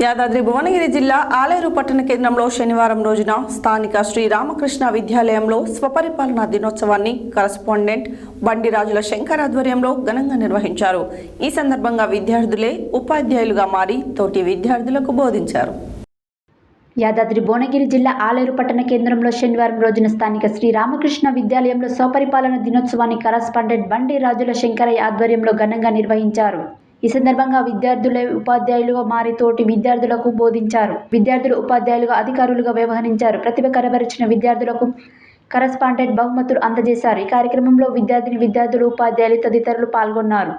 యాదాద్రి భువనగిరి జిల్లా ఆలేరు పట్టణ కేంద్రంలో శనివారం రోజున స్థానిక శ్రీ రామకృష్ణ విద్యాలయంలో స్వపరిపాలన దినోత్సవాన్ని కరస్పాండెంట్ బండి రాజుల శంకర్ ఆధ్వర్యంలో ఘనంగా నిర్వహించారు. ఈ సందర్భంగా విద్యార్థులే ఉపాధ్యాయులుగా మారి తోటి విద్యార్థులకు బోధించారు. యాదాద్రి భువనగిరి జిల్లా ఆలేరు పట్టణ కేంద్రంలో శనివారం రోజున స్థానిక శ్రీ రామకృష్ణ విద్యాలయంలో స్వపరిపాలన దినోత్సవాన్ని కరస్పాండెంట్ బండి రాజుల శంకరయ్య ఆధ్వర్యంలో ఘనంగా నిర్వహించారు. ఈ సందర్భంగా విద్యార్థులే ఉపాధ్యాయులుగా మారి తోటి విద్యార్థులకు బోధించారు. విద్యార్థులు ఉపాధ్యాయులుగా అధికారులుగా వ్యవహరించారు. ప్రతిభ కనబరిచిన విద్యార్థులకు కరస్పాండెంట్ బహుమతులు అందజేశారు. ఈ కార్యక్రమంలో విద్యార్థులు, ఉపాధ్యాయులు తదితరులు పాల్గొన్నారు.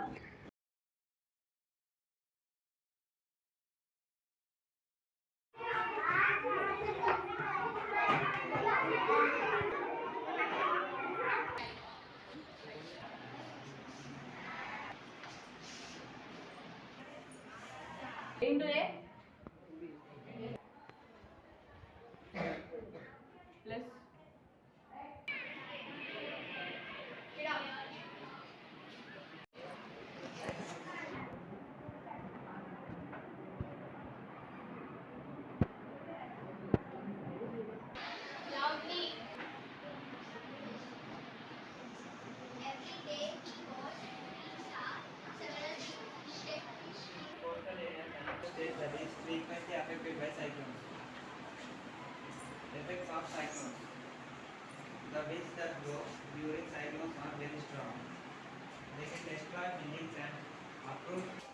That is frequently affected by cyclones. Effects of cyclones. The winds that blow during cyclones are very strong. They can destroy buildings and uproot